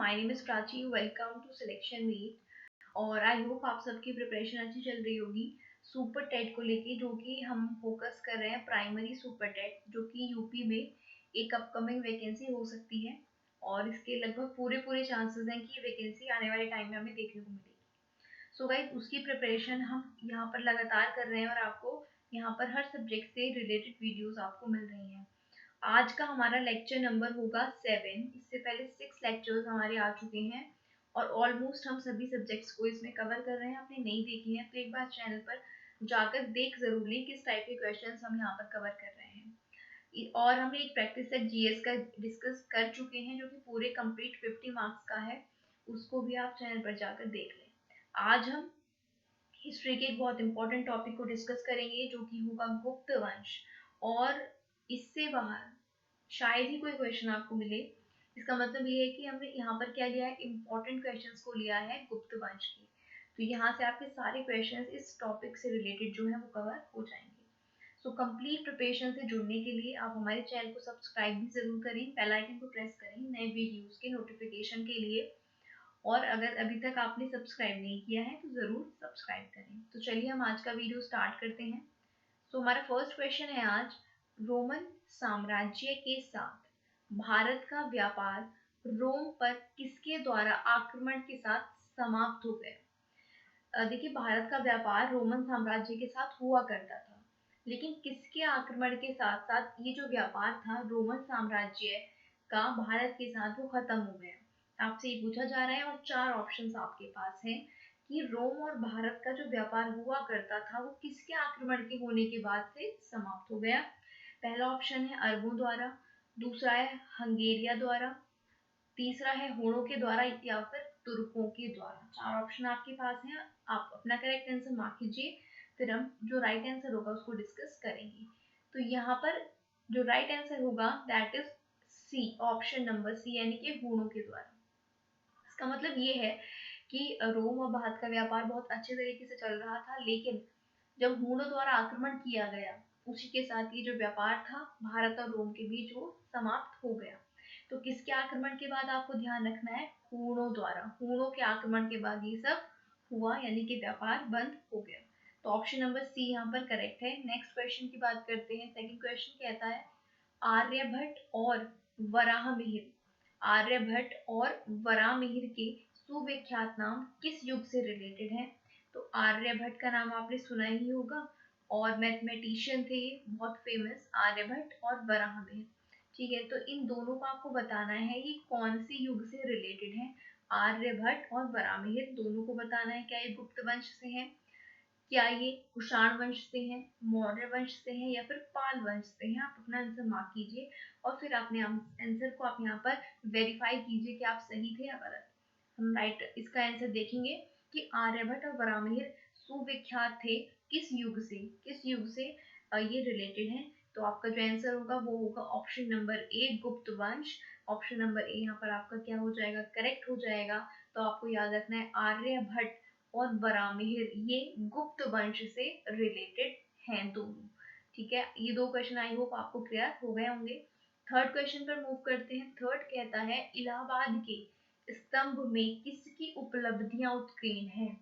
My name is Prachi, welcome to selection meet. और I hope आप सबकी प्रिपरेशन अच्छी चल रही होगी सुपर टेट को लेके, जो कि हम फोकस कर रहे हैं प्राइमरी सुपर टेट, जो कि यूपी में एक अपकमिंग वैकेंसी हो सकती है और इसके लगभग पूरे पूरे चांसेस हैं कि ये वैकेंसी आने वाले टाइम में हमें देखने को मिलेगी। सो गाइस, उसकी प्रिपरेशन हम यहाँ पर लगातार कर रहे हैं और आपको यहाँ पर हर सब्जेक्ट से रिलेटेड वीडियोस आपको मिल रही हैं। आज का हमारा लेक्चर नंबर होगा 7। इससे पहले 6 लेक्चर्स हमारे आ चुके हैं और ऑलमोस्ट हम सभी सब्जेक्ट्स को इसमें कवर कर रहे हैं। आपने नहीं देखी है तो एक बार चैनल पर जाकर देख जरूर लें किस टाइप के क्वेश्चंस हम यहाँ पर कवर कर रहे हैं। और हमने एक प्रैक्टिस सेट जीएस का डिस्कस कर चुके हैं जो कि पूरे कंप्लीट 50 मार्क्स का है, उसको भी आप चैनल पर जाकर देख लें। आज हम हिस्ट्री के एक बहुत इंपॉर्टेंट टॉपिक को डिस्कस करेंगे जो कि होगा गुप्त वंश। और इससे बाहर शायद ही कोई क्वेश्चन आपको मिले। इसका मतलब ये है कि हमने यहाँ पर क्या लिया है, इंपॉर्टेंट क्वेश्चंस को लिया है गुप्त वंश की। तो यहाँ से आपके सारे क्वेश्चंस इस टॉपिक से रिलेटेड जो है वो कवर हो जाएंगे। सो कंप्लीट प्रिपरेशन से जुड़ने के लिए आप हमारे चैनल को सब्सक्राइब भी जरूर करें, बेल आइकन को प्रेस करें नए वीडियोस के नोटिफिकेशन के लिए। और अगर अभी तक आपने सब्सक्राइब नहीं किया है तो जरूर सब्सक्राइब करें। तो चलिए हम आज का वीडियो स्टार्ट करते हैं। तो हमारा फर्स्ट क्वेश्चन है आज, रोमन साम्राज्य के साथ भारत का व्यापार रोम पर किसके द्वारा आक्रमण के साथ समाप्त हो गया। देखिए, भारत का व्यापार रोमन साम्राज्य के साथ हुआ करता था, लेकिन किसके आक्रमण के साथ साथ ये जो व्यापार था रोमन साम्राज्य का भारत के साथ वो खत्म हो गया। आपसे ये पूछा जा रहा है और 4 ऑप्शंस आपके पास हैं कि रोम और भारत का जो व्यापार हुआ करता था वो किसके आक्रमण के होने के बाद से समाप्त हो गया। पहला ऑप्शन है अरबों द्वारा, दूसरा है हंगेरिया द्वारा, तीसरा है हुणों के द्वारा या फिर तुर्कों के द्वारा। 4 ऑप्शन आपके पास हैं, आप अपना करेक्ट आंसर मार्क कीजिए, फिर हम जो राइट आंसर होगा उसको डिस्कस करेंगे। तो यहाँ पर जो राइट आंसर होगा that is C, option number C, यानी कि हुणों के द्वारा। इसका मतलब ये है कि रोम और भारत का व्यापार बहुत अच्छे तरीके से चल रहा था, लेकिन जब हुणों द्वारा आक्रमण किया गया उसी के साथ ये जो व्यापार था भारत और रोम के बीच वो समाप्त हो गया। तो किसके आक्रमण के बाद आपको ध्यान रखना है, हुणों द्वारा। हुणों के आक्रमण के बाद ये सब हुआ, यानी कि व्यापार बंद हो गया। तो ऑप्शन नंबर सी यहाँ पर करेक्ट है। नेक्स्ट क्वेश्चन की बात करते हैं। सेकंड क्वेश्चन कहता है, आर्यभट्ट और वराहमिहिर, आर्यभट्ट और वराहमिहिर के सुविख्यात नाम किस युग से रिलेटेड है। तो आर्यभट्ट का नाम आपने सुना ही होगा और मैथमेटिशियन थे ये, बहुत फेमस, आर्यभट्ट और वराहमिहिर। ठीक है, तो इन दोनों को आपको बताना है ये कौन सी युग से रिलेटेड है। आर्यभट्ट और वराहमिहिर दोनों को बताना है, क्या ये गुप्त वंश से है, क्या ये कुषाण वंश से है, मौर्य वंश से है या फिर पाल वंश से है। आप अपना आंसर मार्क कीजिए और फिर अपने आंसर को आप यहाँ पर वेरीफाई कीजिए कि आप सही थे या गलत। हम राइट इसका आंसर देखेंगे कि आर्यभट्ट और वराहमिहिर सुविख्यात थे किस युग से, किस युग से ये रिलेटेड है। तो आपका जो आंसर होगा वो होगा ऑप्शन नंबर ए, गुप्त वंश। ऑप्शन नंबर ए यहाँ पर आपका क्या हो जाएगा, करेक्ट हो जाएगा। तो आपको याद रखना है आर्यभट्ट और वराहमिहिर ये गुप्त वंश से रिलेटेड हैं दोनों। ठीक है, ये 2 क्वेश्चन आई होप आपको क्लियर हो गए होंगे। थर्ड क्वेश्चन पर मूव करते हैं। थर्ड कहता है, इलाहाबाद के स्तंभ में किसकी उपलब्धियां उत्कीर्ण हैं।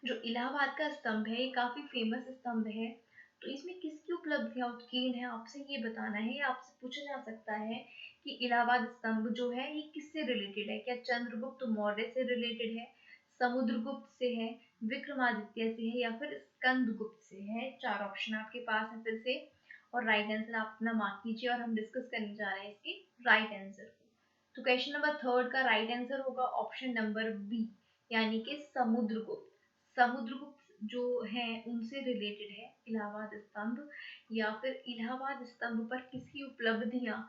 जो इलाहाबाद का स्तंभ है ये काफी फेमस स्तंभ है, तो इसमें किसकी उपलब्धियां उत्कीर्ण है आपसे ये बताना है। या आपसे पूछा जा सकता है कि इलाहाबाद स्तंभ जो है ये किससे रिलेटेड है, क्या चंद्रगुप्त मौर्य से रिलेटेड है, समुद्रगुप्त से है, विक्रमादित्य से है या फिर स्कंदगुप्त से है। 4 ऑप्शन आपके पास है फिर से, और राइट आंसर आप अपना मार्क कीजिए और हम डिस्कस करने जा रहे हैं इसके राइट आंसर को। तो क्वेश्चन नंबर थर्ड का राइट आंसर होगा ऑप्शन नंबर बी, यानी कि समुद्रगुप्त। समुद्रगुप्त जो है उनसे रिलेटेड है इलाहाबाद स्तंभ, या फिर इलाहाबाद स्तंभ पर किसकी उपलब्धियां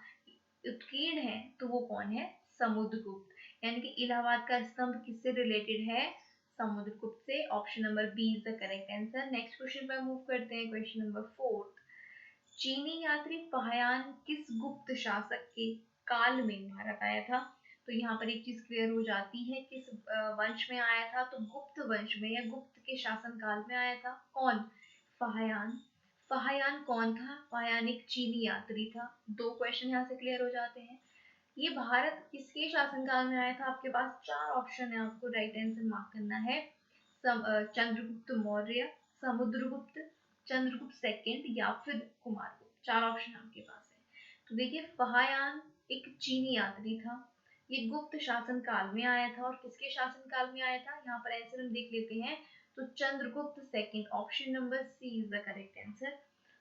उत्कीर्ण है तो वो कौन है, समुद्रगुप्त। यानी कि इलाहाबाद का स्तंभ किससे रिलेटेड है, समुद्रगुप्त से। Option number B is the correct answer. Next question पर मूव करते हैं। क्वेश्चन नंबर फोर्थ, चीनी यात्री फाहियान किस गुप्त शासक के काल में भारत आया था। तो यहाँ पर एक चीज क्लियर हो जाती है, किस वंश में आया था, तो गुप्त वंश में या गुप्त के शासन काल में आया था। कौन, फाहियान। फाहियान कौन था, फाहियान एक चीनी यात्री था। 2 क्वेश्चन यहाँ से क्लियर हो जाते हैं। ये भारत किसके शासनकाल में आया था? आपके पास 4 ऑप्शन है, आपको राइट आंसर मार्क करना है। चंद्रगुप्त मौर्य, समुद्रगुप्त, चंद्रगुप्त सेकंड या फिर कुमारगुप्त। 4 ऑप्शन आपके पास है। तो देखिए, फाहियान एक चीनी यात्री था, ये गुप्त शासन काल में आया था। और किसके शासन काल में आया था? यहाँ पर आंसर हम देख लेते हैं। तो Chandragupta second, option number C is the correct answer.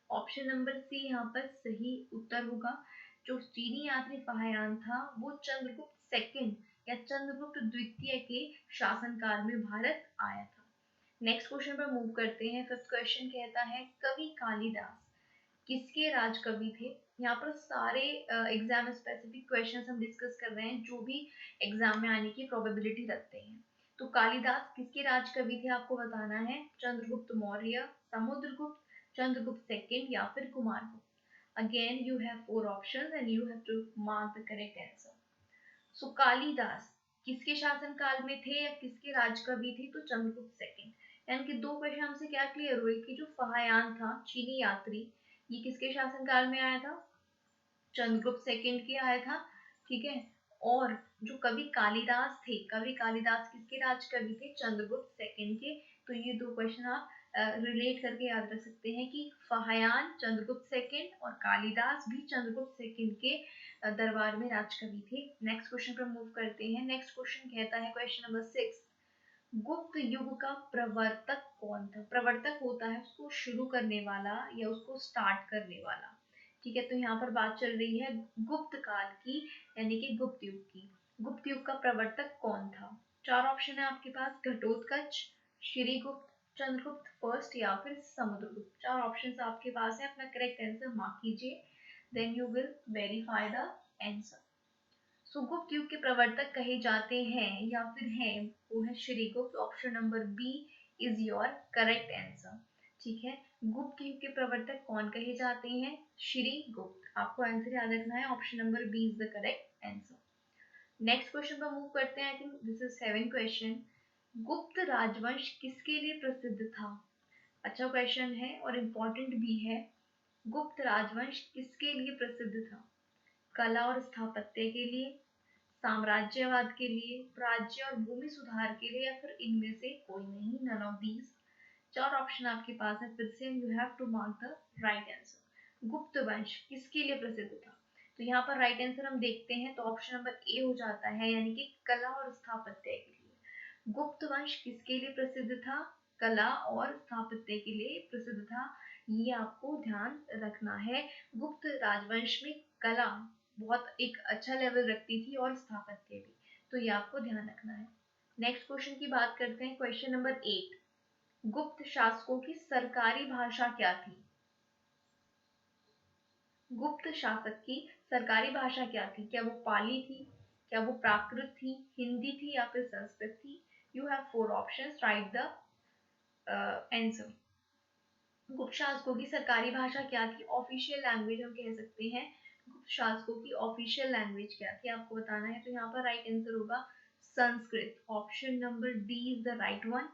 Option number C यहाँ पर सही उत्तर होगा। जो चीनी यात्री फाहियान था वो चंद्रगुप्त सेकंड या चंद्रगुप्त द्वितीय के शासनकाल में भारत आया था। नेक्स्ट क्वेश्चन पर मूव करते हैं। फिफ्थ क्वेश्चन कहता है कवि कालिदास किसके राज कवि थे? यहाँ पर सारे एग्जाम स्पेसिफिक क्वेश्चंस हम डिस्कस कर रहे हैं जो भी एग्जाम में आने की प्रोबेबिलिटी रखते हैं। तो कालिदास किसके राज कवि थे आपको बताना है। चंद्रगुप्त मौर्य, समुद्रगुप्त, चंद्रगुप्त सेकंड या फिर Kumaragupta. Again, you have 4 options and you have to mark the correct answer. So, Kalidas किसके शासन काल में थे या किसके राजकवि थे? तो चंद्रगुप्त सेकंड। यानी कि 2 क्वेश्चन हमसे क्या क्लियर हुए कि जो फाहियान था चीनी यात्री, ये किसके शासन काल में आया था? चंद्रगुप्त सेकंड के आया था, ठीक है। और जो कवि कालिदास थे, कवि कालिदास किसके राज कवि थे? चंद्रगुप्त सेकंड के। तो ये 2 क्वेश्चन आप रिलेट करके याद रख सकते हैं कि फाहियान चंद्रगुप्त सेकंड और कालिदास भी चंद्रगुप्त सेकंड के दरबार में राजकवि थे। नेक्स्ट क्वेश्चन पर मूव करते हैं। नेक्स्ट क्वेश्चन कहता है, क्वेश्चन नंबर 6, गुप्त युग का प्रवर्तक कौन था? प्रवर्तक होता है उसको शुरू करने वाला या उसको स्टार्ट करने वाला, ठीक है। तो यहाँ पर बात चल रही है गुप्त काल की, यानी कि गुप्त युग की। गुप्त युग का प्रवर्तक कौन था? 4 ऑप्शन है आपके पास। घटोत्कच, श्रीगुप्त, चंद्रगुप्त फर्स्ट या फिर समुद्रगुप्त। 4 ऑप्शन आपके पास है। अपना करेक्ट आंसर मार्क कीजिए, then you will verify the answer. So Gupta युग के प्रवर्तक कहे जाते हैं या फिर हैं, वो है Srigupta. Option number B is your correct answer, ठीक है। गुप्त युग के प्रवर्तक कौन कहे जाते हैं? श्रीगुप्त। आपको आंसर याद रखना है, option number B is the correct answer. Next question पर मूव करते हैं। I think this is 7 question. Gupta राजवंश किसके लिए प्रसिद्ध था? अच्छा क्वेश्चन है और इम्पोर्टेंट भी है। गुप्त राजवंश किसके लिए प्रसिद्ध था? कला और स्थापत्य के लिए, साम्राज्यवाद के लिए, राज्य और भूमि सुधार के लिए या फिर इनमें से कोई नहीं, नन ऑफ दीज। 4 ऑप्शन आपके पास है। फिर से you have to mark the right answer. Gupta वंश किसके लिए प्रसिद्ध था? तो यहाँ पर राइट आंसर हम देखते हैं तो ऑप्शन नंबर ए हो जाता है, यानी कि कला और स्थापत्य के लिए। गुप्त वंश किसके लिए प्रसिद्ध था? कला और स्थापत्य के लिए प्रसिद्ध था, ये आपको ध्यान रखना है। गुप्त राजवंश में कला बहुत एक अच्छा लेवल रखती थी और स्थापत्य भी, तो ये आपको ध्यान रखना है। नेक्स्ट क्वेश्चन की बात करते हैं। क्वेश्चन नंबर 8, गुप्त शासकों की सरकारी भाषा क्या थी? गुप्त शासक की सरकारी भाषा क्या थी? क्या वो पाली थी, क्या वो प्राकृत थी, हिंदी थी या फिर संस्कृत थी? You have 4 options, right the answer. गुप्त शासकों की सरकारी भाषा क्या थी? ऑफिशियल लैंग्वेज हम कह सकते हैं। गुप्त शासकों की ऑफिशियल लैंग्वेज क्या थी आपको बताना है। तो यहाँ पर राइट आंसर होगा Sanskrit. Option number D is the right one.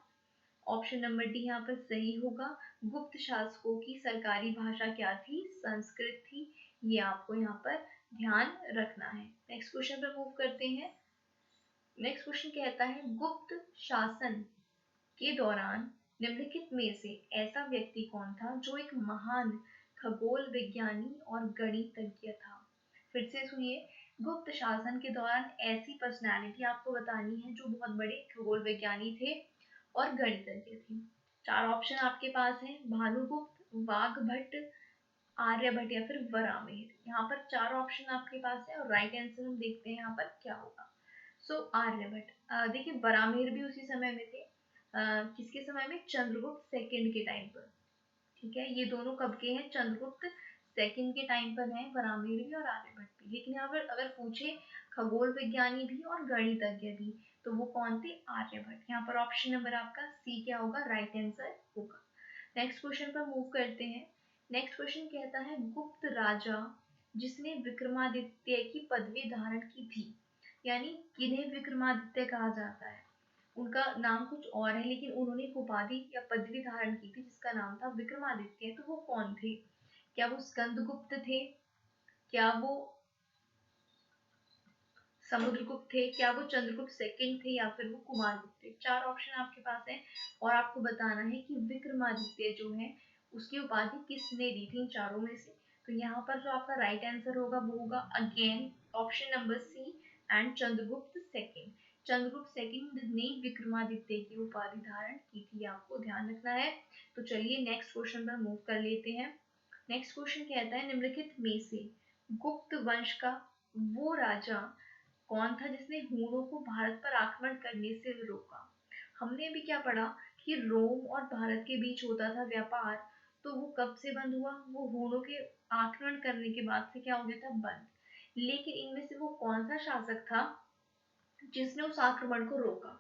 Option number D यहाँ पर सही होगा। गुप्त शासकों की सरकारी भाषा क्या थी? संस्कृत थी, ये आपको यहाँ पर ध्यान रखना है। नेक्स्ट क्वेश्चन पर मूव करते हैं। नेक्स्ट क्वेश्चन कहता है गुप्त शासन के दौरान निम्नलिखित में से ऐसा व्यक्ति कौन था जो एक महान खगोल विज्ञानी और गणितज्ञ था? फिर से सुनिए, गुप्त शासन के दौरान ऐसी पर्सनालिटी आपको बतानी है जो बहुत बड़े खगोल विज्ञानी थे और गणितज्ञ थे। 4 ऑप्शन आपके पास हैं। भानुगुप्त, वाघभट्ट, आर्यभट्ट या फिर वरामिहिर। यहाँ पर 4 ऑप्शन आपके पास है और राइट आंसर हम देखते हैं यहाँ पर क्या होगा। सो आर्यभट्ट। देखिए, वरामिहिर भी उसी समय में थे। किसके समय में? चंद्रगुप्त सेकंड के टाइम पर, ठीक है। ये दोनों कब के हैं? चंद्रगुप्त सेकंड के टाइम पर हैं, वरामिहिर भी और आर्यभट्ट भी। लेकिन यहाँ पर अगर पूछे खगोल विज्ञानी भी और गणितज्ञ भी, तो वो कौन थे? आर्यभट्ट। यहाँ पर ऑप्शन नंबर आपका सी क्या होगा? राइट आंसर होगा। नेक्स्ट क्वेश्चन पर मूव करते हैं। नेक्स्ट क्वेश्चन कहता है गुप्त राजा जिसने विक्रमादित्य की पदवी धारण की थी, यानी किन्हें विक्रमादित्य कहा जाता है? उनका नाम कुछ और है लेकिन उन्होंने एक उपाधि या पदवी धारण की थी जिसका नाम था विक्रमादित्य। तो वो कौन थे? क्या वो स्कंदगुप्त थे? क्या वो समुद्रगुप्त थे, क्या वो चंद्रगुप्त सेकंड थे या फिर वो कुमारगुप्त थे। 4 ऑप्शन आपके पास है और आपको बताना है कि विक्रमादित्य जो है उसकी उपाधि किसने दी थी इन चारों में से। तो यहाँ पर जो आपका राइट आंसर होगा वो होगा again option number C and Chandragupta second. Chandragupta second ने विक्रमादित्य की उपाधि धारण की थी, आपको ध्यान रखना है। तो चलिए नेक्स्ट क्वेश्चन पर मूव कर लेते हैं। नेक्स्ट क्वेश्चन कहता है निम्नलिखित में से गुप्त वंश का वो राजा कौन था जिसने हूणों को भारत पर आक्रमण करने से रोका। हमने अभी क्या पढ़ा कि रोम और भारत के बीच होता था व्यापार, तो वो कब से बंद हुआ, वो हूणों के आक्रमण करने के बाद से क्या हो गया था, बंद। लेकिन इनमें से वो कौन सा शासक था जिसने उस आक्रमण को रोका।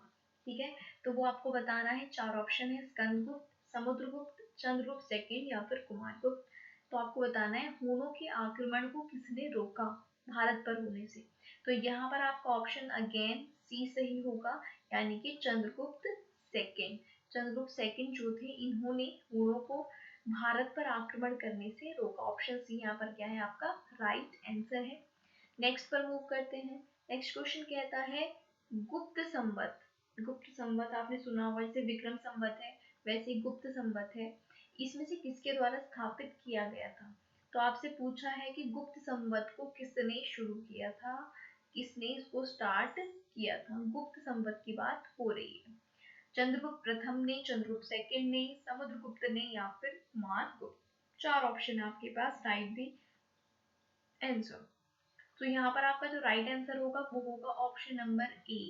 ठीक है, तो वो आपको बताना है। 4 ऑप्शन है, स्कंदगुप्त, समुद्रगुप्त, चंद्रगुप्त सेकंड या फिर कुमारगुप्त। तो आपको बताना है हूणों के आक्रमण को किसने रोका भारत पर होने से। तो यहाँ पर आपका ऑप्शन अगेन सी सही होगा, यानी कि चंद्रगुप्त सेकंड। चंद्रगुप्त सेकंड जो थे इन्होंने हूणों को भारत पर आक्रमण करने से रोका। ऑप्शन सी यहाँ पर क्या है आपका राइट आंसर है। नेक्स्ट पर मूव करते हैं। नेक्स्ट क्वेश्चन कहता है गुप्त संवत। गुप्त संवत आपने सुना होगा, जैसे विक्रम संवत है वैसे ही गुप्त संवत है, इसमें से किसके द्वारा स्थापित किया गया था। तो आपसे पूछा है कि गुप्त संवत को किसने शुरू किया था, किसने इसको स्टार्ट किया था। गुप्त संवत की बात हो रही है। चंद्रगुप्त प्रथम ने, चंद्रगुप्त सेकंड ने, समुद्रगुप्त ने या फिर कुमारगुप्त। 4 ऑप्शन है आपके पास, राइट दी आंसर। तो यहाँ पर आपका जो राइट आंसर होगा वो होगा ऑप्शन नंबर ए,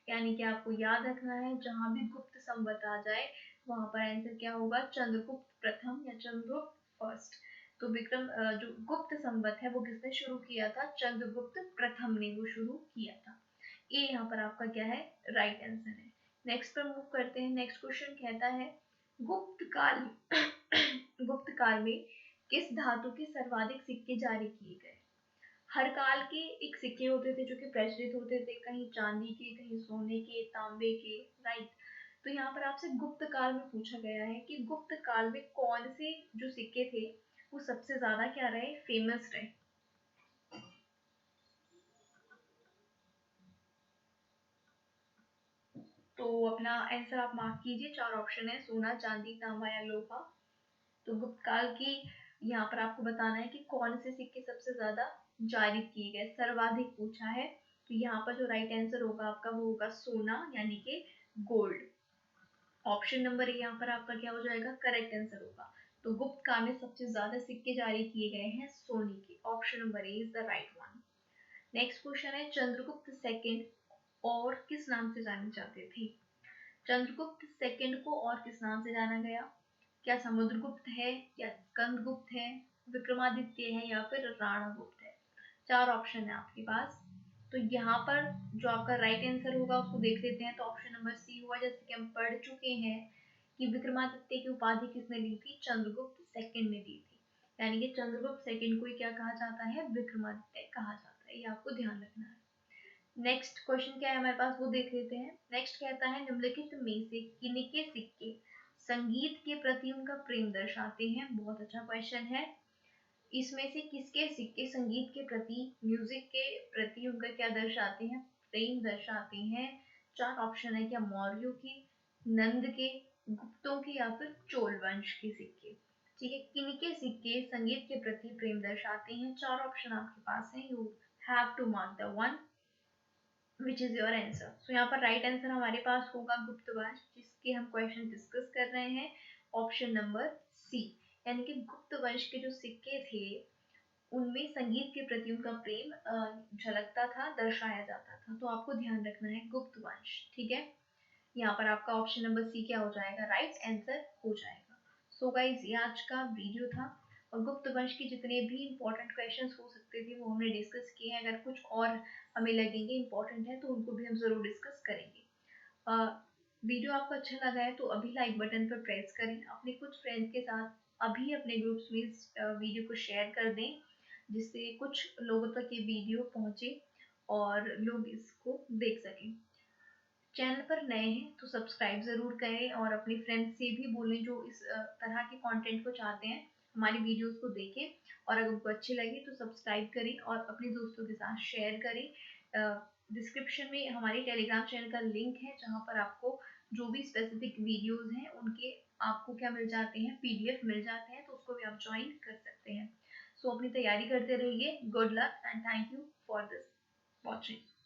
यानी कि आपको याद रखना है जहां भी गुप्त संवत आ जाए वहां पर आंसर क्या होगा, चंद्रगुप्त प्रथम या चंद्रगुप्त फर्स्ट। तो विक्रम जो गुप्त संवत है वो किसने शुरू किया था, चंद्रगुप्त प्रथम ने वो शुरू किया था। ए यहाँ पर आपका क्या है, राइट आंसर है। नेक्स्ट पर मूव करते हैं। नेक्स्ट क्वेश्चन कहता है गुप्त काल गुप्त काल में किस धातु के सर्वाधिक सिक्के जारी किए गए। हर काल के एक सिक्के होते थे जो कि प्रचलित होते थे, कहीं चांदी के, कहीं सोने के, तांबे के, राइट। तो यहाँ पर आपसे गुप्त काल में पूछा गया है कि गुप्त काल में कौन से जो सिक्के थे वो सबसे ज्यादा क्या रहे, फेमस रहे। तो अपना आंसर आप मार्क कीजिए। 4 ऑप्शन है, सोना, चांदी, तांबा या लोहा। तो गुप्त काल की यहाँ पर आपको बताना है कि कौन से सिक्के सबसे ज्यादा जारी किए गए, सर्वाधिक पूछा है। तो यहाँ पर जो राइट आंसर होगा आपका वो होगा सोना, यानी कि गोल्ड। ऑप्शन नंबर ए यहाँ पर आपका क्या हो जाएगा, करेक्ट आंसर होगा। तो गुप्त काल में सबसे ज्यादा सिक्के जारी किए गए हैं सोने के। Option number A is the right one. Next question है चंद्रगुप्त सेकंड और किस नाम से जाने जाते थे। चंद्रगुप्त सेकंड को और किस नाम से जाना गया, क्या समुद्रगुप्त है, या स्कंदगुप्त है, विक्रमादित्य है या फिर राणागुप्त है। 4 ऑप्शन है आपके पास। तो यहाँ पर जो आपका राइट आंसर होगा उसको देख लेते हैं। तो ऑप्शन नंबर सी हुआ, जैसे कि हम पढ़ चुके हैं कि विक्रमादित्य की उपाधि किसने ली थी, चंद्रगुप्त सेकंड ने दी थी। यानी कि चंद्रगुप्त सेकंड को ही क्या कहा जाता है, विक्रमादित्य कहा जाता है, ये आपको ध्यान रखना है। नेक्स्ट क्वेश्चन क्या है हमारे पास वो देख लेते हैं। नेक्स्ट कहता है निम्नलिखित में से किनके सिक्के संगीत के प्रति उनका प्रेम दर्शाते हैं। बहुत अच्छा क्वेश्चन है। इसमें से किसके सिक्के संगीत के प्रति, म्यूजिक के प्रति उनका क्या दर्शाते हैं, प्रेम दर्शाते हैं। 4 ऑप्शन है, क्या मौर्यों के, नंद के, गुप्तों के या फिर चोल वंश के सिक्के। ठीक है, किनके सिक्के संगीत के प्रति प्रेम दर्शाते हैं। 4 ऑप्शन आपके पास है, you have to mark the one which is your answer. So यहाँ पर राइट आंसर हमारे पास होगा गुप्त वंश, जिसके हम क्वेश्चन डिस्कस कर रहे हैं। ऑप्शन नंबर सी, यानी कि गुप्त वंश के जो सिक्के थे उनमें संगीत के प्रति उनका प्रेम झलकता था, दर्शाया जाता था। तो आपको ध्यान रखना है गुप्त वंश। ठीक है, यहाँ पर आपका ऑप्शन नंबर सी क्या हो जाएगा, राइट आंसर हो जाएगा। सो गाइज ये आज का वीडियो था और गुप्त वंश के जितने भी इंपॉर्टेंट क्वेश्चंस हो सकते थे वो हमने डिस्कस किए हैं। अगर कुछ और हमें लगेंगे इंपॉर्टेंट है तो उनको भी हम जरूर डिस्कस करेंगे। वीडियो आपको अच्छा लगा है तो अभी लाइक बटन पर प्रेस करें, अपने कुछ फ्रेंड्स के साथ अभी अपने ग्रुप्स में इस वीडियो को शेयर कर दें, जिससे कुछ लोगों तक ये वीडियो पहुंचे और लोग इसको देख सकें। चैनल पर नए हैं तो सब्सक्राइब ज़रूर करें और अपने फ्रेंड्स से भी बोलें जो इस तरह के कंटेंट को चाहते हैं, हमारी वीडियोस को देखें और अगर उनको अच्छे लगे तो सब्सक्राइब करें और अपने दोस्तों के साथ शेयर करें। डिस्क्रिप्शन में हमारे टेलीग्राम चैनल का लिंक है, जहाँ पर आपको जो भी स्पेसिफिक वीडियोस हैं उनके आपको क्या मिल जाते हैं, पीडीएफ मिल जाते हैं, तो उसको भी आप ज्वाइन कर सकते हैं। सो अपनी तैयारी करते रहिए। Good luck and thank you for this watching.